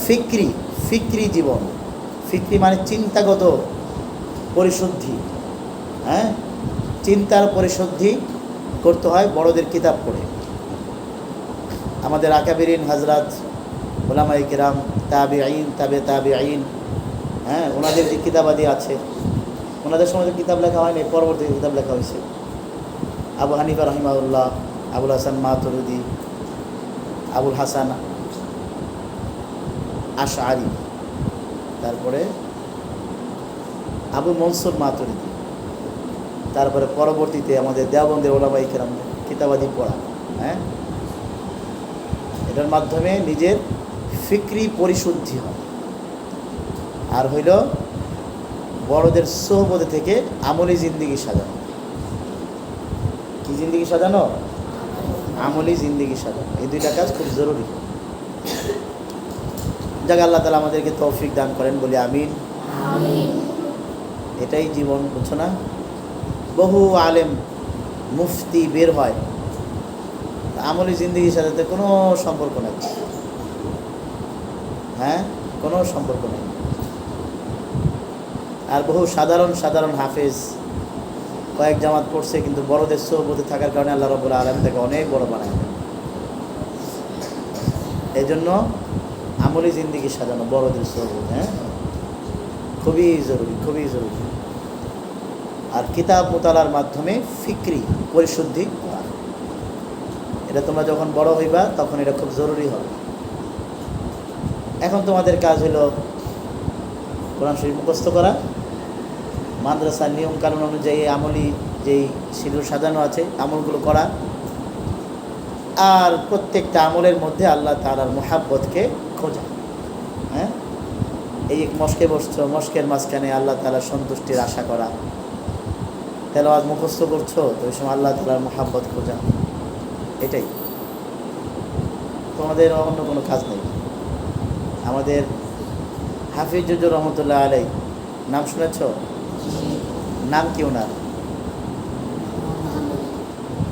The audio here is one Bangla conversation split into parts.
ফিক্রি ফিক্রি জীবন। ফিক্রি মানে চিন্তাগত পরিশুদ্ধি। হ্যাঁ, চিন্তার পরিশুদ্ধি করতে হয় বড়দের কিতাব পড়ে। আমাদের আকাবিরিন হজরত ওলামায়ে কিরাম, তাবিঈন, তাবিঈন, হ্যাঁ, ওনাদের যে কিতাবাদি আছে, ওনাদের সময় কিতাব লেখা হয়নি, পরবর্তীতে কিতাব লেখা হয়েছে। আবু হানিফা রহিমাহুল্লাহ, আবুল হাসান মাতুরিদি, আবুল হাসান আশআরি, তারপরে আবু মনসুর মাতুরিদি, তারপরে পরবর্তীতে আমাদের দেওবন্দের ওলামায়ে কিরাম কিতাবাদি পড়া। হ্যাঁ, এটার মাধ্যমে নিজের ফিক্রি পরিশুদ্ধি হয়। আর হইল বড়দের সোহবত থেকে আমলি জিন্দিগি সাজানো। কি জিন্দিগি সাজানো? আমলি জিন্দিগি সাজানো। এই দুইটা কাজ খুব জরুরি। যাক, আল্লাহ তাআলা আমাদেরকে তৌফিক দান করেন, বলি আমিন। এটাই জীবন, বুঝছো না? বহু আলেম মুফতি বের হয়, আমলি জিন্দিগির সাথে কোনো সম্পর্ক নেই। হ্যাঁ, কোনো সম্পর্ক নেই। আর বহু সাধারণ সাধারণ হাফেজ কয়েক জামাত পড়ছে, কিন্তু বড়দের সোহবতে থাকার কারণে আল্লাহ রাব্বুল আলামিন তাকে অনেক বড় বানায় দেন। এই জন্য আমলি জিন্দিগি সাজানো, বড়দের সোহবত, হ্যাঁ, খুবই জরুরি, খুবই জরুরি। আর কিতাব মুতালার মাধ্যমে ফিক্রি পরিশুদ্ধি করা, এটা তোমরা যখন বড় হইবা তখন এটা খুব জরুরি হবে। এখন তোমাদের কাজ হলো কোরআন শরীফ মুখস্থ করা, মাদ্রাসার নিয়ম কানুন অনুযায়ী আমলি যেই শিডিউল সাজানো আছে আমলগুলো করা, আর প্রত্যেকটা আমলের মধ্যে আল্লাহ তাআলার মুহাব্বতকে খোঁজা। হ্যাঁ, এই মস্কে বসছো, মস্কের মাঝখানে আল্লাহ তাআলার সন্তুষ্টির আশা করা। তেলাওয়াত মুখস্থ করছো, তো ওই সময় আল্লাহ তাআলার মুহাব্বত খোঁজা। এটাই তোমাদের, অন্য কোনো কাজ নেই। আমাদের হাফিজ জুজুর রহমতুল্লাহ আলাই, নাম শুনেছ? নাম কি ওনার?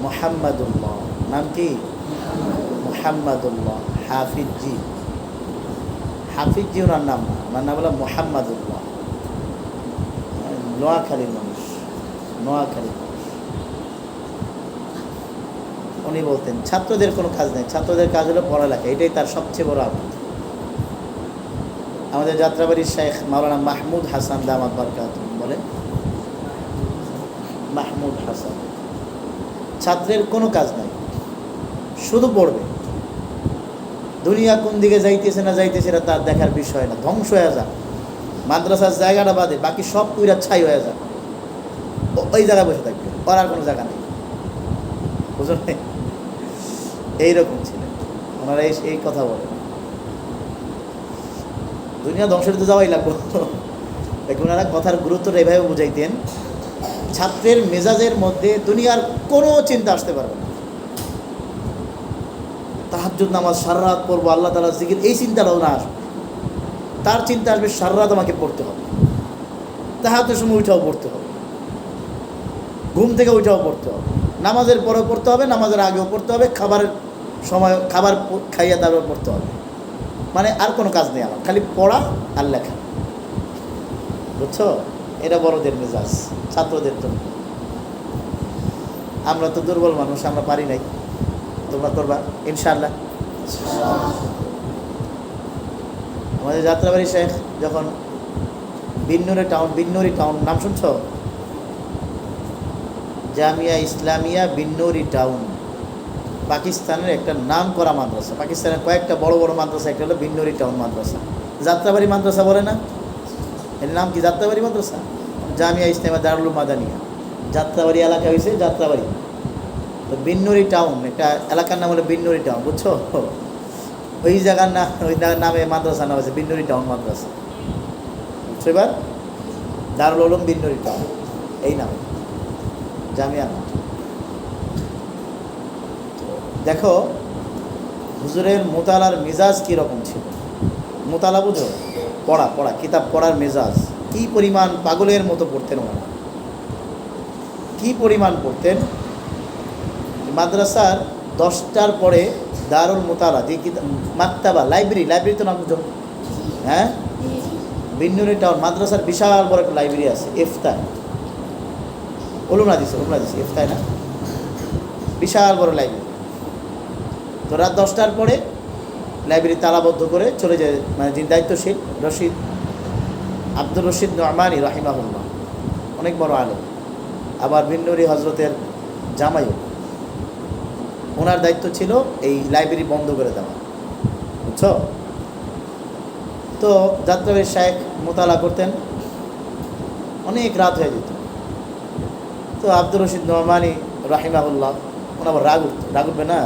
মুহাম্মাদুল্লাহ। নাম কি? মুহাম্মাদুল্লাহ হাফিজি। হাফিজি ওনার নাম না, ওনার নাম হলো মুহাম্মাদুল্লাহ। নোয়াখালীর মানুষ, নোয়াখালীর মানুষ। উনি বলতেন ছাত্রদের কোনো কাজ নেই, ছাত্রদের কাজ হলো পড়ালেখা, এটাই তার সবচেয়ে বড় আমল। আমাদের যাত্রাবাড়ির শেখ মাওলানা মাহমুদ হাসান দামাত বারকাতুহু বলেন, মাহমুদ হাসান, ছাত্রের কোনো কাজ নাই, শুধু পড়বে। দুনিয়া কোন দিকে যাইতেছে না যাইতেছে এটা তার দেখার বিষয় না, ধ্বংস হয়ে যাক, মাদ্রাসার জায়গাটা বাদে বাকি সব পুরা ছাই হয়ে যাক, ওই জায়গায় বসে থাকবে, পড়ার কোনো জায়গা নেই। বুঝলেন? এইরকম ছিলেন ওনারা, এই কথা বলেন। দুনিয়া ধ্বংসের তো যাওয়াই লাগবে। ওনারা কথার গুরুত্বটা এভাবে বুঝাইতেন, ছাত্রের মেজাজের মধ্যে দুনিয়ার কোনো চিন্তা আসতে পারবে না। তাহাজ্জুদ নামাজ সারা রাত পড়বো, আল্লাহ তাআলার জিকির, এই চিন্তাটাও না আসবে। তার চিন্তা আসবে সারা রাত আমাকে পড়তে হবে, তাহাজ্জুদের সময় উঠাও পড়তে হবে, ঘুম থেকে উঠাও পড়তে হবে, নামাজের পরেও পড়তে হবে, নামাজের আগেও পড়তে হবে, খাবারের সময় খাবার খাইয়া তারপর পড়তে হবে। মানে আর কোনো কাজ নেই আমার, খালি পড়া আর লেখা। বুঝছো? এটা বড়দের মেজাজ, ছাত্রদের তো। আমরা তো দুর্বল মানুষ, আমরা পারি নাই, তোমরা করবা ইনশাআল্লাহ। আমাদের যাত্রাবাড়ি শেখ যখন বিন্নুরি টাউন নাম শুনছ? জামিয়া ইসলামিয়া বিন্নুরি টাউন, পাকিস্তানের একটা নাম করা মাদ্রাসা। পাকিস্তানের কয়েকটা বড় বড় মাদ্রাসা, একটা হলো বিন্নুরি টাউন মাদ্রাসা। যাত্রাবাড়ি মাদ্রাসা বলে না? এর নাম কি? যাত্রাবাড়ি মাদ্রাসা। জামিয়া ইসলামিয়া দারুল মাদানিয়া, যাত্রাবাড়ি এলাকা হয়েছে যাত্রাবাড়ি। তো বিন্নুরি টাউন একটা এলাকার নাম হলো বিন্নুরি টাউন, বুঝছো? ওই জায়গার নাম, ওই নামে মাদ্রাসা নাম আছে বিন্নুরি টাউন মাদ্রাসা। বুঝছো এবার? দারুল উলুম বিন্নুরি টাউন, এই নাম জামিয়া নাম। দেখো হুজুরের মোতালার মেজাজ কীরকম ছিল। মোতালা বুঝো? পড়া, কিতাব পড়ার মেজাজ কী পরিমাণ, পাগলের মতো পড়তেন ওনারা, কী পরিমাণ পড়তেন। মাদ্রাসার 10টার পরে দারুল মোতালা, যে কিতাব মাকতাবা, লাইব্রেরি তো নাম বুঝো, হ্যাঁ, বিন্নুরি টাউন মাদ্রাসার বিশাল বড় একটা লাইব্রেরি আছে, ইফতায় উলুম হাদিস ইফতায় না, বিশাল বড় লাইব্রেরি। তো রাত 10টার পরে লাইব্রেরি তালাবদ্ধ করে চলে যায়, মানে যিনি দায়িত্বশীল আব্দুর রশিদ নোমানী রাহিমাহুল্লাহ, অনেক বড় আলেম, আবার বিন্নুরি হজরতের জামাইও, ওনার দায়িত্ব ছিল এই লাইব্রেরি বন্ধ করে দেওয়া, বুঝছো। তো যাত্রাবাড়ির শায়েখ মোতালা করতেন, অনেক রাত হয়ে যেত। তো আব্দুর রশিদ নোমানী রাহিমাহুল্লাহ, ওনার আবার রাগ উঠবে না,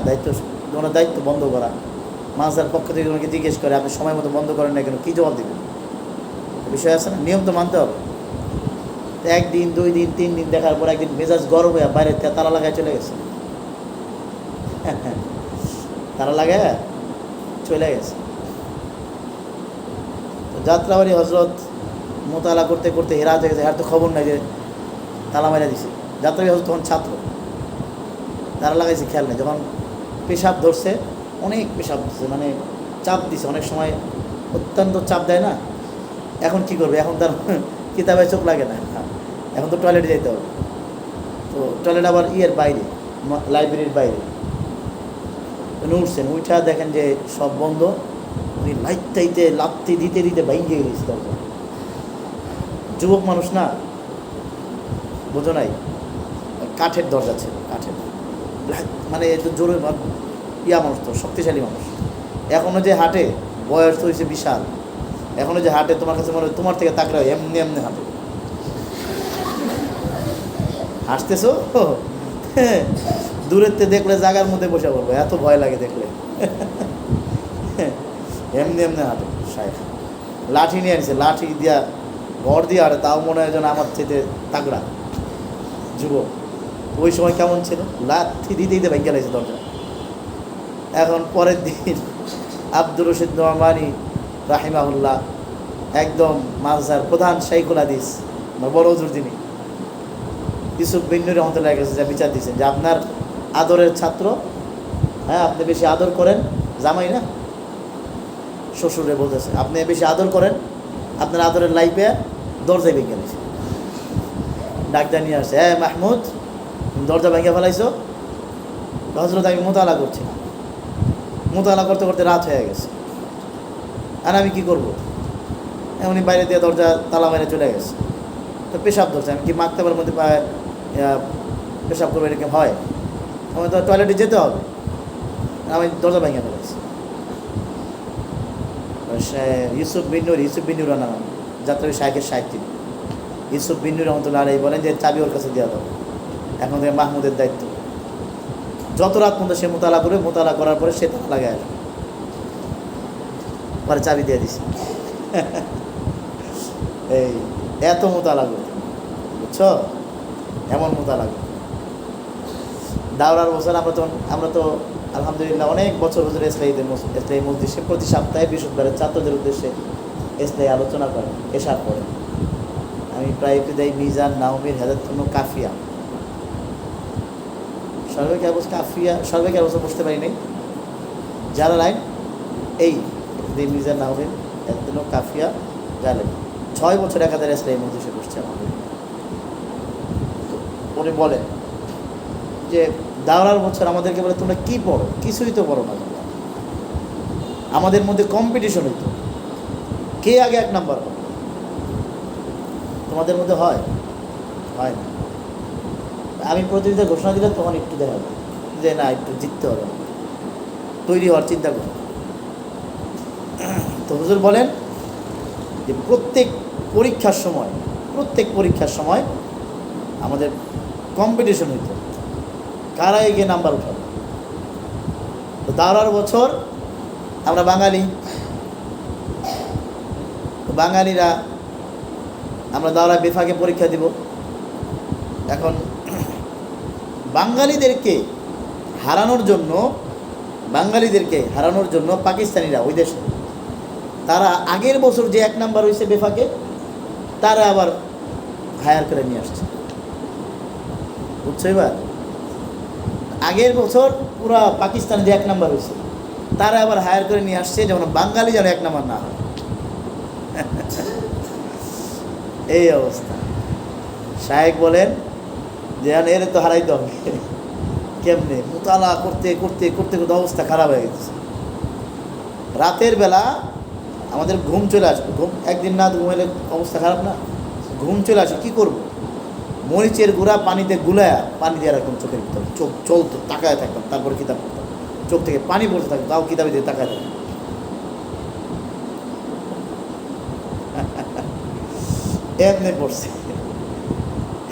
ওনার দায়িত্ব বন্ধ করা। মাঝদার পক্ষ থেকে ওনাকে জিজ্ঞেস করে আপনি সময় মতো বন্ধ করেন না কেন, কী জবাব দেবেন? বিষয় আছে না, নিয়ম তো মানতে হবে। তো 1 দিন 2 দিন 3 দিন দেখার পর একদিন মেজাজ গরম হয়ে বাইরে তালা লাগায় চলে গেছে, তালা লাগায় চলে গেছে। তো যাত্রাবাড়ি হজরত মোতালা করতে করতে হেরা হয়ে গেছে, আর তো খবর নাই যে তালা মারা দিছে। যাত্রাবাড়ি হজরত তখন ছাত্র, তালা লাগাইছে, খেয়াল নেই। যখন পেশাব ধরছে, অনেক পেশাব দিচ্ছে, মানে চাপ দিছে, অনেক সময় অত্যন্ত চাপ দেয় না। এখন কি করবে, এখন তার কিতাবে চোখ লাগে না, এখন তো টয়লেটে যেতে হবে। তো টয়লেট আবার বাইরে, লাইব্রেরির বাইরে। উনি উঠছেন, উঠা দেখেন যে সব বন্ধ। উনি লাইটটাইতে লাত্তি দিতে দিতে বাইঙ্গে গেছে দরজা। যুবক মানুষ না, বোঝো নাই, কাঠের দরজা ছিল, কাঠের, মানে একটু জোরে মানুষ, তো শক্তিশালী মানুষ। এখনও যে হাঁটে, বয়স তো হয়েছে বিশাল, এখনও যে হাঁটে তোমার কাছে মনে হয় তোমার থেকে তাকড়া এমনি এমনি হাঁটে। হাসতেছো দূরের থেকে দেখলে জায়গার মধ্যে বসে পড়বো, এত ভয় লাগে দেখলে। এমনি এমনি হাঁটে সাহেব, লাঠি নিয়ে আনছে, লাঠি দিয়া ঘর দিয়ে হাঁটে, তাও মনে হয় যেন আমার চেতে তাগড়া যুবক। ওই সময় কেমন ছিল, লাঠি দিতে দিতে ভেঙে গেছে দরজা। এখন পরের দিন আব্দুর রশিদ নোমানী রাহিমাহুল্লাহ, একদম মাদ্রাসার প্রধান শাইখুল হাদিস, বড় হুজুর যিনি, ইউসুফ বিন্নুরি রহমতুল্লাহ কাছে যা বিচার দিয়েছেন যে আপনার আদরের ছাত্র, হ্যাঁ আপনি বেশি আদর করেন, জামাই না শ্বশুরে বলতেছে, আপনি বেশি আদর করেন, আপনার আদরের লাইফে দরজায় ভেঙে গেছে। ডাক্তার নিয়ে আসছে, হ্যাঁ মাহমুদ দরজা ভেঙে ফেলাইছো। হজরত আমি মোতালা করছি, মোতালা করতে করতে রাত হয়ে গেছে, আর আমি কী করবো? এমনি বাইরে দিয়ে দরজা তালা মেরে চলে গেছে। তো পেশাব ধরছে, আমি কি মাকতাবের মধ্যে পেশাব করবো, এরকম হয়? আমি তো টয়লেটে যেতে হবে, আমি দরজা ভেঙে ফেলেছি। ইউসুফ বিন্নুর নাম, যাত্রাবাড়ি শাহেখের শাহেখ তিনি, ইউসুফ বিন্নুর রহমতুল্লাহ আলাইহি বলেন যে চাবি ওর কাছে দেওয়া দাও, এখন থেকে মাহমুদের দায়িত্ব। যত রাত পর্যন্ত সে মোতালা করবে, মোতালা করার পরে সে তালা লাগায় আসবে, পরে চাবি দিয়ে দিছে। এই এত মোতালা করতে, বুঝছো, এমন মোতালা করতে। দাওরার বছর আমরা তো আলহামদুলিল্লাহ অনেক বছর বছর ইসলামী মসজিদে প্রতি সপ্তাহে বৃহস্পতিবারের ছাত্রদের উদ্দেশ্যে ইসলামী আলোচনা করেন, এশার পরে। আমি প্রায় দেয় মিজান, নাওমির, হেদায়েতুন কাফিয়া, সর্বেক অবস্থা বসতে পারি নাই, যারা লাইন এই মিজান, নাওমির, হেদায়েতুন কাফিয়া, জানেন 6 বছর একাধারে ইসলামী মসজিদে বসছে আমাদের। উনি বলেন যে দাওরার বছর আমাদেরকে বলে তোমরা কী পড়ো, কিছুই তো পড়ো না তোমরা। আমাদের মধ্যে কম্পিটিশন হইতো, কে আগে 1 নাম্বার হবে। তোমাদের মধ্যে হয় না? আমি প্রতিযোগিতা ঘোষণা দিলে তখন একটু দেখা যায় যে না, একটু জিততে হবে, তৈরি হওয়ার চিন্তা করো। তো হুজুর বলেন যে প্রত্যেক পরীক্ষার সময় আমাদের কম্পিটিশন হইতো, কারা এগিয়ে নাম্বার উঠাবে। তো দাওরার বছর আমরা বাঙালিরা আমরা দাওরা বিভাগে পরীক্ষা দিব। এখন বাঙালিদেরকে হারানোর জন্য পাকিস্তানিরা, ওই দেশে তারা আগের বছর যে 1 নাম্বার হয়েছে বেফাকে, তারা আবার হায়ার করে নিয়ে আসছে, বুঝছো। এবার আগের বছর পুরা পাকিস্তানে যে 1 নাম্বার হয়েছে, তারা আবার হায়ার করে নিয়ে আসছে, যেমন বাঙালি যেন 1 নাম্বার না হয়। এই অবস্থা। শায়েখ বলেন যে এর তো হারাইতে হবে। কেমনে? মোতালা করতে করতে করতে করতে অবস্থা খারাপ হয়ে গেছে। রাতের বেলা আমাদের ঘুম চলে আসবে, ঘুম একদিন না ঘুমাইলে অবস্থা খারাপ না? ঘুম চলে আসে, কী করবো? মরিচের গুঁড়া পানিতে গুলায়া পানি দিয়ে রাখতাম চোখের ভিতর, চোখ চলতো, তাকায় থাকতাম, তারপরে কিতাব পড়তাম, চোখ থেকে পানি পড়তে থাকতো, তাও কিতাবে দিয়ে তাকায় থাকতাম। এমনি পড়ছে।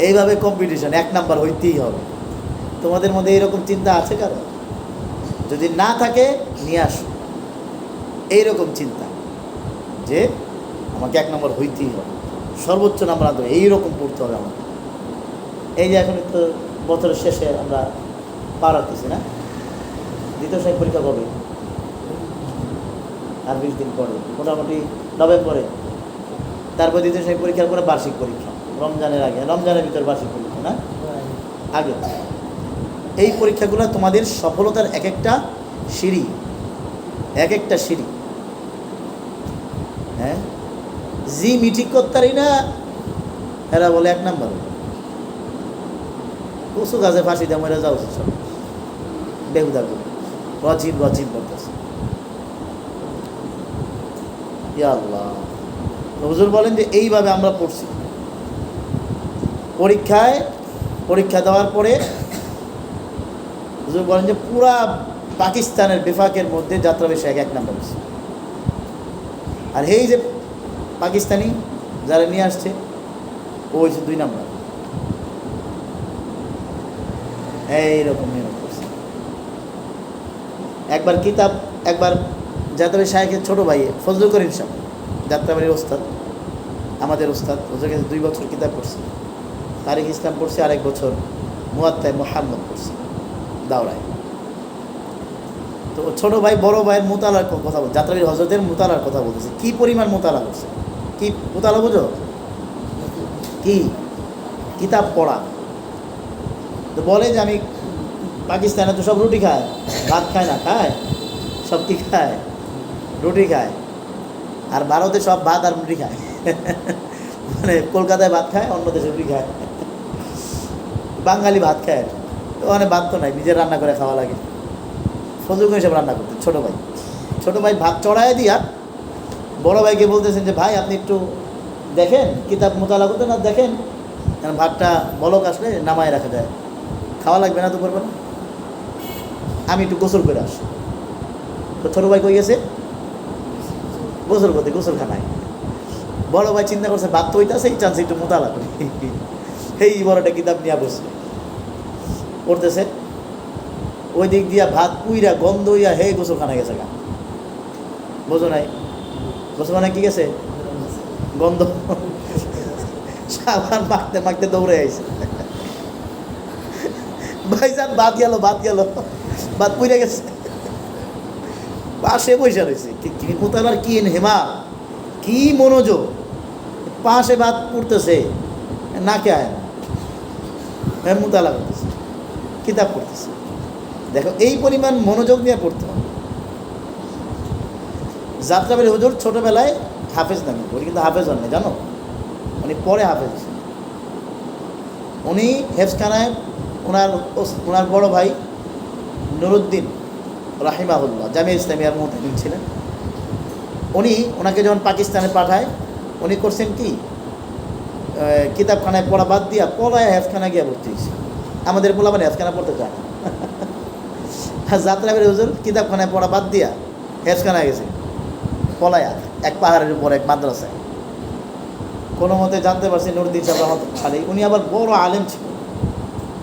এইভাবে কম্পিটিশন, 1 নাম্বার হইতেই হবে। তোমাদের মধ্যে এইরকম চিন্তা আছে কারো? যদি না থাকে নিয়ে আসো এইরকম চিন্তা, যে আমাকে 1 নম্বর হইতেই হবে, সর্বোচ্চ নাম্বার আনতে হবে, এইরকম পড়তে হবে আমাকে। এই যে এখন তো বছরের শেষে আমরা পার হতেছি না, দ্বিতীয় শ্রেণী পরীক্ষা কবে? আর 20 দিন পরে, মোটামুটি নভেম্বরে। তারপর দ্বিতীয় শ্রেণী পরীক্ষার পরে বার্ষিক পরীক্ষা, রমজানের আগে, রমজানের ভিতরে বার্ষিক পরীক্ষা না আগে। এই পরীক্ষাগুলো তোমাদের সফলতার এক একটা সিঁড়ি, এক একটা সিঁড়ি। হ্যাঁ, জি মিঠিক করতারি না, এরা বলে 1 নাম্বার। কচু গাছে ফাঁসি দেওয়া মেরে যাওয়া উচিত, সব বেহুদা করে রজিম রজিম করতেছে। ইয়া আল্লাহ। হুজুর বলেন যে এইভাবে আমরা পড়ছি। পরীক্ষা দেওয়ার পরে হুজুর বলেন যে পুরা পাকিস্তানের বিফাকের মধ্যে যাত্রাবাড়ী শায়েখ 1 নাম্বার হচ্ছে। আর এই যে পাকিস্তানি যারা নিয়ে আসছে, ও হয়েছে 2 নাম্বার। এইরকম নিয়ম করছে। একবার যাত্রাবাড়ী শায়েখের ছোটো ভাই ফজলুল করিম সাহেব, যাত্রাবাড়ির ওস্তাদ, আমাদের ওস্তাদ, ওদের কাছে 2 বছর কিতাব পড়ছে, তারিখ ইসলাম পড়ছে, আর 1 বছর মুয়াত্তায়ে মুহাম্মদ পড়ছে দাওরায়। তো ছোটো ভাই বড় ভাইয়ের মোতালার কথা বলছে, যাত্রাবাড়ি হজরতের মোতালার কথা বলতেছে। কী পরিমাণ মোতালা করছে, কি মোতালা বুঝো? কি কিতাব পড়া। তো বলে যে আমি পাকিস্তানে তো সব রুটি খায়, ভাত খায় না, খায় সব, কি খায়? রুটি খায়। আর ভারতে সব ভাত আর রুটি খায়। মানে কলকাতায় ভাত খায়, অন্য দেশে রুটি খায়। বাঙালি ভাত খায়, তো ওখানে ভাত তো নাই, নিজের রান্না করে খাওয়া লাগে। ফজলুল হিসেবে রান্না করতে ছোটো ভাই ভাত চড়ায় দিয়া বড় ভাইকে বলতেছেন যে ভাই আপনি একটু দেখেন, কিতাব মোতালা করতে না, দেখেন কারণ ভাতটা বলক আসলে নামায় রাখা যায়, খাওয়া লাগবে না তো, করবো না, আমি একটু গোসল করে আসি। তো ছোটো ভাই কই গেছে? গোসল করতে, গোসলখানায়। বড় ভাই চিন্তা করছে ভাত তো হইতেছে, এই চান্স একটু মোতালা করি। এই বড়টা কিতাব নিয়ে বসে পড়তেছে, ওই দিক দিয়া ভাত পুইরা গন্ধ হইয়া হে গোসলখানায় গেছে গা। বোঝো নাই? গোসলখানায় কি গেছে? গন্ধ। সাবান মাখতে মাখতে দৌড়ে আইছে। ভাইজান ভাত গেল, ভাত পুইরা গেছে। পাশে বসে রয়েছে, মোতালার কি হেমা, কি মনোযোগ, পাশে ভাত পড়তেছে, নাকে আয় না, মোতালা করতেছে, কিতাব পড়তেছে। দেখো এই পরিমাণ মনোযোগ নিয়ে পড়তে হবে। যাত্রাবাড়ি হুজুর ছোটোবেলায় হাফেজ নামে, উনি কিন্তু হাফেজ হন না, জানো? উনি পরে হাফেজ। উনি হেফজখানায় ওনার বড় ভাই নুরুদ্দিন রাহিমাহুল্লাহ জামিয়া ইসলামিয়ার মুহতামিম ছিলেন। ওনাকে যখন পাকিস্তানে পাঠায়, উনি করছেন কি, কিতাবখানায় পড়া বাদ দিয়া পলায় হেফজখানায় গিয়ে ভর্তি হয়েছে। আমাদের পোলা মানে হেফজখানা পড়তে চায় না। আর যাত্রাবাড়ি হুজুর কিতাবখানায় পড়া বাদ দিয়া হেফজখানায় গেছে পলায়া, এক পাহাড়ের উপর এক মাদ্রাসায়। কোনো মতে জানতে পারছি নুরুদ্দিন সাহেব রহমতুল্লাহ, উনি আবার বড় আলেম ছিল,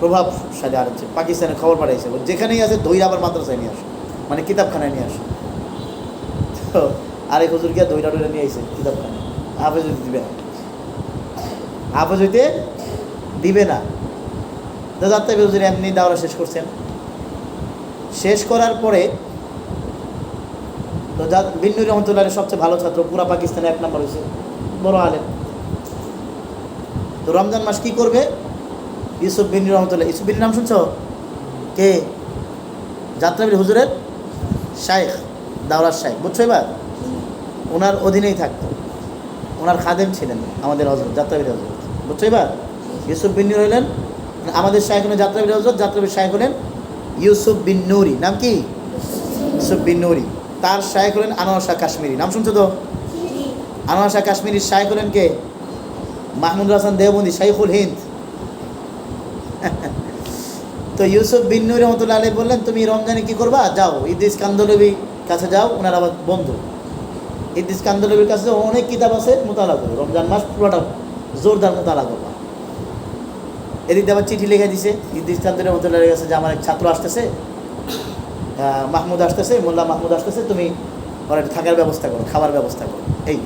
প্রভাবশালী আলেম ছিল। পাকিস্তানে খবর পাঠাইছে, যেখানেই আছে ধৈর্য আবার মাদ্রাসায় নিয়ে আসো, মানে কিতাবখানায় নিয়ে আসো। তো আরেক হুজুর গিয়া ধৈর্য নিয়ে আসে কিতাবখানায়, হাফেজ হইতে দিবে না, হাফেজ হইতে দিবে না। তো যাত্রাবাড়ি হুজুর এমনি দাওরা শেষ করছেন। শেষ করার পরে তো বিন্নুর রহমতুল্লাহের সবচেয়ে ভালো ছাত্র, পুরা পাকিস্তানে 1 নম্বর হয়েছে, বড় আলেম। তো রমজান মাস কি করবে? ইউসুফ বিন্নুর রহমতুল্লাহ, ইউসুফ বিন্নুর নাম শুনছো? কে? যাত্রাবাড়ি হুজুরের শায়েখ, দাওরার শায়েখ, বুঝছো? এবার ওনার অধীনেই থাকতো। ওনার খাদেম ছিলেন আমাদের হজরত যাত্রাবীর হজরত, বুঝছো এবার? ইউসুফ বিন নূর হলেন আমাদের শাইখ, হলেন যাত্রাবীর হজরত, যাত্রাবীর শাইখ হলেন ইউসুফ বিন নুরি। নাম কি? ইউসুফ বিন নুরি। তার শাইখ হলেন আনোয়ার শাহ কাশ্মীরি। নাম শুনছো তো? আনোয়ার শাহ কাশ্মীরির শাইখ হলেন কে? মাহমুদুল হাসান দেওবন্দি, শাইখুল হিন্দ। তো ইউসুফ বিন নুরি রহমতুল্লাহ আলাইহি বললেন, তুমি রমজানে কি করবা? যাও ইদ্রিস কান্দলবি কাছে যাও, ওনার আবার বন্ধু। ইদ্রিস কান্দলবির কাছে অনেক কিতাব আছে, মোতালা করো, রমজান মাস পুরোটা জোরদার মোতালা করবা। এদিকে আবার চিঠি লিখে দিছে ইদ্রিস কান্দলবি রহমতুল্লাহর কাছে যে আমার এক ছাত্র আসতেছে, মাহমুদ আসতেছে, মোল্লা মাহমুদ আসতেছে, তুমি ওর একটু থাকার ব্যবস্থা করো, খাবার ব্যবস্থা করো। এই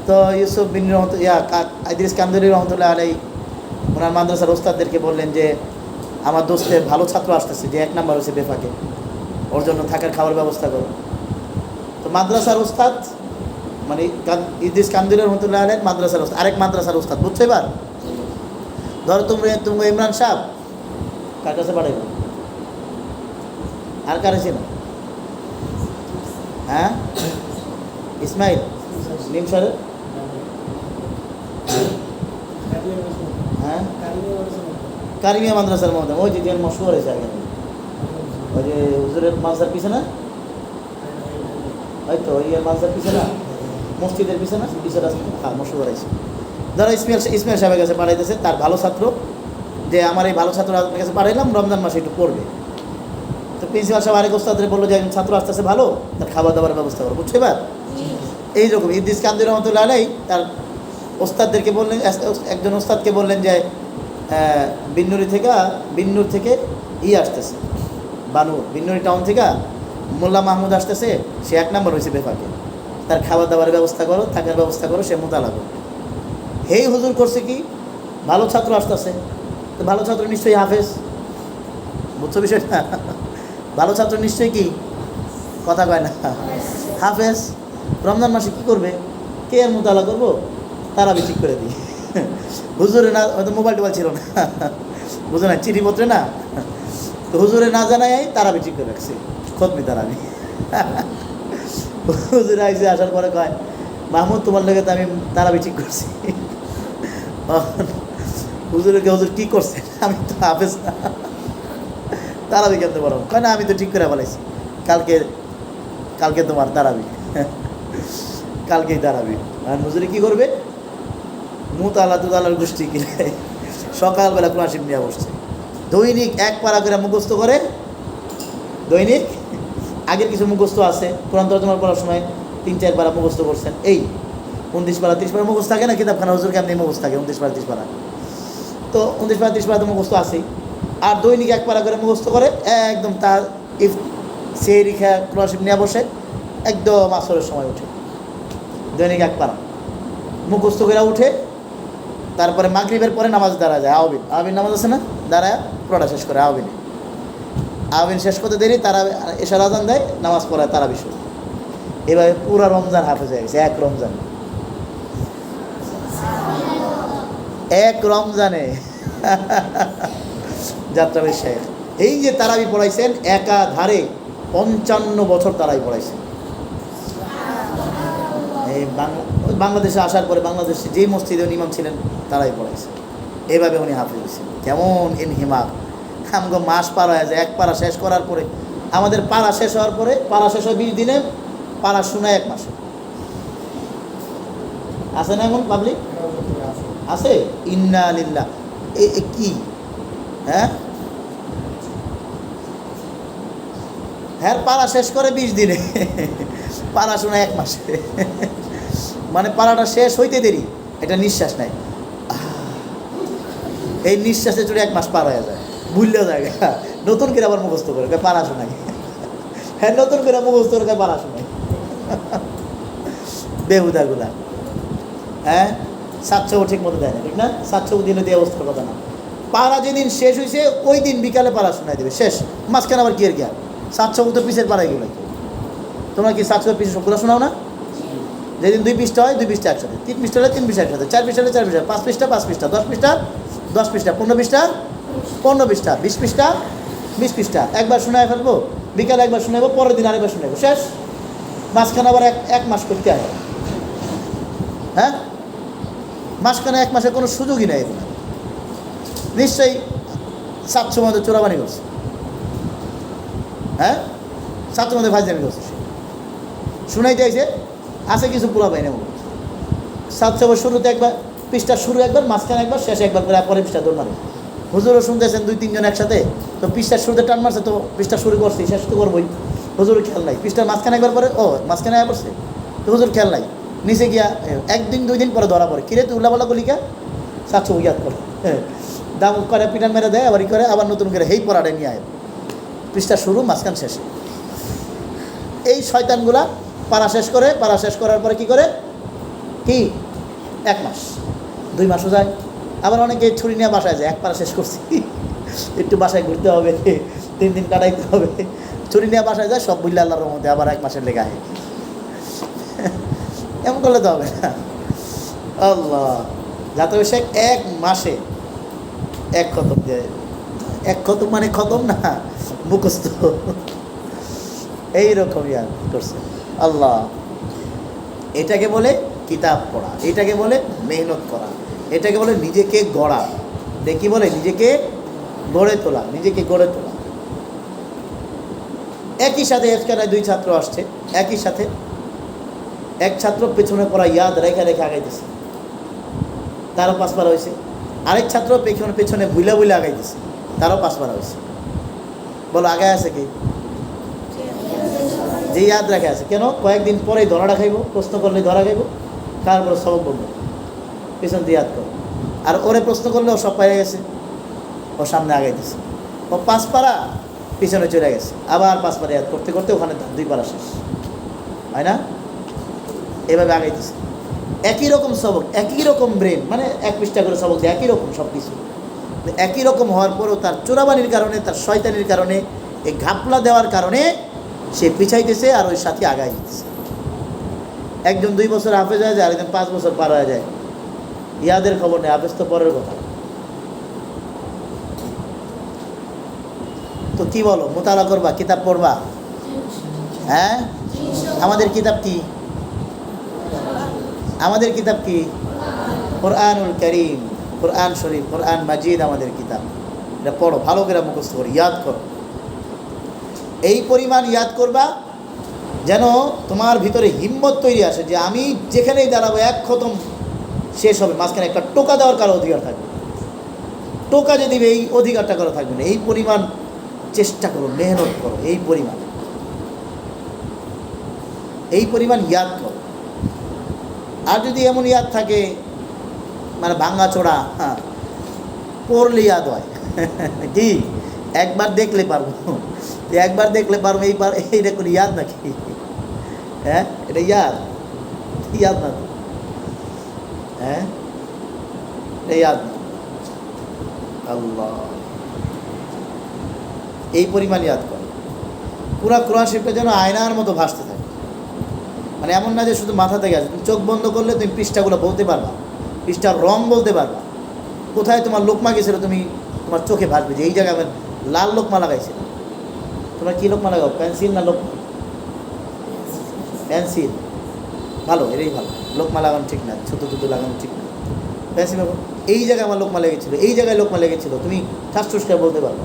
তো ইউসুফ বিন ইদ্রিস কান্দলবি রহমতুল্লাহ আলাইহি ওনার মাদ্রাসার ওস্তাদদেরকে বললেন যে আমার দোস্তের ভালো ছাত্র আসতেছে, যে 1 নাম্বার হচ্ছে বেফাকে, ওর জন্য থাকার খাবার ব্যবস্থা করো। তো মাদ্রাসার ওস্তাদ মানে ইদ্রিস কান্দলবি রহমতুল্লাহ আলাইহি মাদ্রাসার ওস্তাদ, আরেক মাদ্রাসার ওস্তাদ, বুঝছো এবার? ধরো তুমি ইমরান সাহেব কার কাছে পাঠাইব? আর কার ছিল? হ্যাঁ, ইসমাইল নিম সাহেব। হ্যাঁ, কারিমিয়া মাদ্রাসার মধ্যে ওই যে মশহুর হয়েছে আগে, ওই যে হুজুরের মাদ্রাসার পিছনে, ওই তো ওই মাদ্রাসার পিছনে, মসজিদের পিছনে পিছনে, হ্যাঁ মশহুর হয়েছে। ধরো ইসমাইল সাহেবের কাছে পাঠাইতেছে তার ভালো ছাত্র, যে আমার এই ভালো ছাত্র আপনার কাছে পাঠাইলাম, রমজান মাসে একটু পড়বে। তো প্রিন্সিপাল সাহেব আরেক ওস্তাদরে বললো যে একজন ছাত্র আসতেছে ভালো, তার খাবার দাবার ব্যবস্থা করো, বুঝছো এবার? এইরকম ইদ্রিস কান্দলবি রহমতুল্লাহ আলাইহি তার ওস্তাদদেরকে বললেন, একজন ওস্তাদকে বললেন যে বিন্নুর থেকে আসতেছে, বিন্নুরি টাউন থেকে মোল্লা মাহমুদ আসতেছে, সে 1 নাম্বার হয়েছে বেফাকে, তার খাবার দাবার ব্যবস্থা করো, থাকার ব্যবস্থা করো, সে মোতালা করো। হেই হুজুর করছে কি, ভালো ছাত্র আসতেছে, তো ভালো ছাত্র নিশ্চয়ই হাফেজ, বুঝছো বিষয়টা? ভালো ছাত্র নিশ্চয়ই কি, কথা কয় না, হাফেজ। রমজান মাসে কী করবে? কে আর মোতালা করবো? তারা ঠিক করে দিই। হুজুরে না, হয়তো মোবাইল টোবাইল ছিল না, বুঝো না, চিঠিপত্রে না, তো হুজুরে না জানাই তারা ঠিক করে রাখছে, খতমি তারাবি। হুজুরে আইসে, আসার পরে কয়, মাহমুদ তোমার লোকে তো আমি তারাবি ঠিক করছি। হুজুরকে হুজুর কী করছেন? আমি তো হাফেজ না, তারাবি কেমতে পারো? কয় না, আমি তো ঠিক করে বলেছি, কালকে তোমার তারাবি, কালকেই তারাবি। আর হুজুরে কী করবে? মুতালার গোষ্ঠী কিনে সকালবেলা কোরআন শরীফ নিয়ে বসছে, দৈনিক 1 পারা করে মুখস্থ করে, দৈনিক আগের কিছু মুখস্থ আছে, কোরআন তর্জমা পড়ার সময় 3-4 পারা মুখস্থ করছেন, এই 29 পারা 30 পারা মুখস্থ থাকে না, কিতাবখানা হুজুর কেমনি মুখস্থ থাকে 29 পারা 30 পারা, তো 29 পারা 30 পারা তো মুখস্থ আছেই। আর দৈনিক 1 পারা করে মুখস্থ করে, একদম তার সেই রেখা কোরআন শরীফ নিয়ে বসে, একদম আসরের সময় উঠে দৈনিক 1 পারা মুখস্থ করে উঠে, তারপরে মাগরিবের পরে নামাজ দাঁড়া যায়, আওয়াবিন নামাজ আছে না, দাঁড়ায় পড়া শেষ করে, আওয়াবিন শেষ করতে দেরি, তারা এশার আজান দেয়, নামাজ পড়ায় তারা বিষয়। এভাবে পুরা রমজান হাফেজ হয়ে গেছে, এক রমজানে যাত্রাবাড়ির শেখ। এই যে তারাবি পড়াইছেন একাধারে 55 বছর তারাই পড়াইছেন। এই বাংলাদেশে আসার পরে বাংলাদেশে যেই মসজিদে ইমাম ছিলেন তারাই পড়াইছে, এইভাবে উনি হাফেজ হয়েছেন। কেমন ইনহিমাক! আমগো মাস পার হয়ে যায়, 1 পারা শেষ করার পরে, আমাদের পারা শেষ হওয়ার পরে, পারা শেষ হয় 20 দিনে, পারা শোনায় 1 মাসে। আছে না এমন পাবলিক? আছে। ইন্না লিল্লাহ। কি হ্যাঁ, পারা শেষ করে 20 দিনে, পারা শোনায় 1 মাসে। মানে পারাটা শেষ হইতে দেরি, এটা নিঃশ্বাস নাই, এই নিঃশ্বাসে চলে 1 মাস পার হয়ে যায়, ভুললে যায়, নতুন করে আবার মুখস্থ করে পারা শোনায়, হ্যাঁ নতুন করে মুখস্থ করে পারা শোনায়, বেহুদাগুলা। হ্যাঁ, সাতশো ঠিক মতো দেয় না, ঠিক না? 700 দিনে দিয়ে অবস্থার কথা না। পারা যেদিন শেষ হয়েছে ওই দিন বিকালে পারা শোনায় দেবে, শেষ। মাঝখানে আবার কি আর কি, 700 তো পিসের পাড়া এগুলো। তোমরা কি 700 পিসের সবগুলো শোনাও না? যেদিন 2 পৃষ্ঠা হয় 2 পৃষ্ঠা একসাথে, 3 পৃষ্ঠা হলে 3 পৃষ্ঠা একসাথে, 4 পৃষ্ঠা হলে 4 পৃষ্ঠা, 5 পৃষ্ঠা 5 পৃষ্ঠা, 10 পৃষ্ঠা 10 পৃষ্ঠা, 15 পৃষ্ঠা 15 পৃষ্ঠা, 20 পৃষ্ঠা 20 পৃষ্ঠা। একবার শোনায় ফেলবো, বিকালে একবার শোনাবো, পরের দিন আরেকবার শোনাবো, শেষ। মাঝখানে আবার এক মাস করতে হয়, হ্যাঁ, মাসখানে 1 মাসের কোনো সুযোগই নেই এগুলো। নিশ্চয়ই 700 মধ্যে চোরাবানি করছে, হ্যাঁ 700 মধ্যে ফাইজলামি করছে। শুনাই চাইছে আছে কিছু পুরা পাই না, 700 শুরুতে একবার পৃষ্ঠা শুরু একবার, মাঝখানে একবার, শেষে একবার করে, পরে পৃষ্ঠা দৌড় মারে। হুজুরও শুনতেছেন 2-3 জন একসাথে, তো পৃষ্ঠার শুরুতে টান মারছে, তো পৃষ্ঠা শুরু করছি, শেষ তো করবোই। হুজুর খেয়াল নাই, পৃষ্ঠার মাঝখানে একবার পরে ও মাঝখানে আয়া পড়ছে, তো হুজুর খেয়াল নাই। নিচে গিয়া 1-2 দিন পরে ধরা পড়ে, কিরে তুই উল্লাপাল্লা কলিকা 700 ইয়াদ করে, দাম করে পিটান মেরে দেয়, আবার করে আবার নতুন করে হেই পড়াটা নিয়ে আয়, পৃষ্ঠা শুরু মাঝখান শেষে। এই শয়তানগুলা পারা শেষ করে, পারা শেষ করার পরে কি করে, কি 1 মাস 2 মাসও যায়। আবার অনেকে ছুরি নিয়ে বাসায় যায়, 1 পারা শেষ করছি, একটু বাসায় ঘুরতে হবে, 3 দিন কাটাইতে হবে, ছুরি নিয়ে বাসায় যায়, সব বুঝলে আল্লাহর মধ্যে আবার 1 মাসের লেগে আয়। এমন করলে তো হবে না। আল্লাহ, যাতে সে 1 মাসে 1 খতম দেয়, 1 খতম মানে খতম না, মুখস্থ, এইরকম ইয়ার করছে। আল্লাহ, এটাকে বলে কিতাব পড়া, এটাকে বলে মেহনত করা, এটাকে বলে নিজেকে গড়া। দেখি বলে নিজেকে গড়ে তোলা, নিজেকে গড়ে তোলা। একই সাথে এফকানায় 2 ছাত্র আসছে, একই সাথে এক ছাত্র পেছনে পড়া ইয়াদ রেখে রেখে আগাইতেছে, তারও 5 পারা হয়েছে। আরেক ছাত্র পেছনে পেছনে বুইলা বুইলা আগাইতেছে, তারও 5 পারা হয়েছে। বলো আগায় আছে কি? যে ইয়াদ রাখে আছে। কেন? কয়েকদিন পরেই ধরাটা খাইব, প্রশ্ন করলে ধরা খাইব, তারপরে সবক বলবো, পেছন দিয়ে ইয়াদ করো। আর ওরে প্রশ্ন করলে ও সব পাইয়া গেছে, ও সামনে আগাইতেছে, ও 5 পারা পিছনে চলে গেছে, আবার 5 পারা ইয়াদ করতে করতে ওখানে 2 পারা শেষ হয় না, এভাবে আগাইতেছে। একই রকম সবক, একই রকম ব্রেন, মানে 1 পৃষ্ঠা করে সবক দিয়ে একই রকম সব কিছু, একই রকম হওয়ার পরও তার চোরাবানির কারণে, তার শয়তানির কারণে, এই ঘাপলা দেওয়ার কারণে সে পিছাইতেছে আর ওই সাথে আগাই দিতেছে। একজন 2 বছর হাফেজ হয়ে যায়, আরেকজন 5 বছর পার হয়ে যায়, ইয়াদের খবর নেই, হাফেজ তো পরের কথা। তো কি বলো, মোতালা করবা, কিতাব পড়বা? হ্যাঁ, আমাদের কিতাব কি? আমাদের কিতাব কি? কোরআনুল কারীম, কোরআন শরীফ, কোরআন মাজিদ আমাদের কিতাব। এটা পড়ো, ভালো করে মুখস্থ করো, ইয়াদ করো। এই পরিমাণ ইয়াদ করবা যেন তোমার ভিতরে হিম্মত তৈরি আসে যে আমি যেখানেই দাঁড়াবো 1 খতম শেষ হবে, মাঝখানে একটা টোকা দেওয়ার কারো অধিকার থাকবে, টোকা যে দিবে এই অধিকারটা কারো থাকবে না। এই পরিমাণ চেষ্টা করো, মেহনত করো, এই পরিমাণ ইয়াদ করো। আর যদি এমন ইয়াদ থাকে মানে ভাঙাচোড়া, হ্যাঁ পড়লে ইয়াদ হয়, কি একবার দেখলে পারবো, একবার দেখলে পারবো, এইটা কোনো ইয়াদ নাকি? হ্যাঁ, এটা ইয়াদ, ইয়াদ না তো, হ্যাঁ এটা ইয়াদ না। আল্লাহ, এই পরিমাণ ইয়াদ করো। পুরা কোরআন শরীফটা যেন আয়নার মতো ভাসতে থাকে, মানে এমন না যে শুধু মাথা থেকে আসে। তুমি চোখ বন্ধ করলে তুমি পৃষ্ঠাগুলো বলতে পারবা, পৃষ্ঠার রং বলতে পারবা, কোথায় তোমার লোকমা গেছিলো তুমি তোমার চোখে ভাসবে যে এই জায়গায় লাল লোকমা লাগাইছিল। তোমরা কী লোকমা লাগাও, পেন্সিল না লোকমা? পেন্সিল ভালো, এটাই ভালো। লোকমা লাগানো ঠিক না, ছোটো ছোটো লাগানো ঠিক না, পেন্সিল। এই জায়গায় আমার লোকমা লেগেছিলো, এই জায়গায় লোকমা লেগেছিলো, তুমি ঠাস ঠুস করে বলতে পারবা।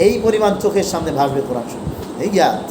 এই পরিমাণ চোখের সামনে ভাসবে কোরআন শরীফ, এই ইয়াদ।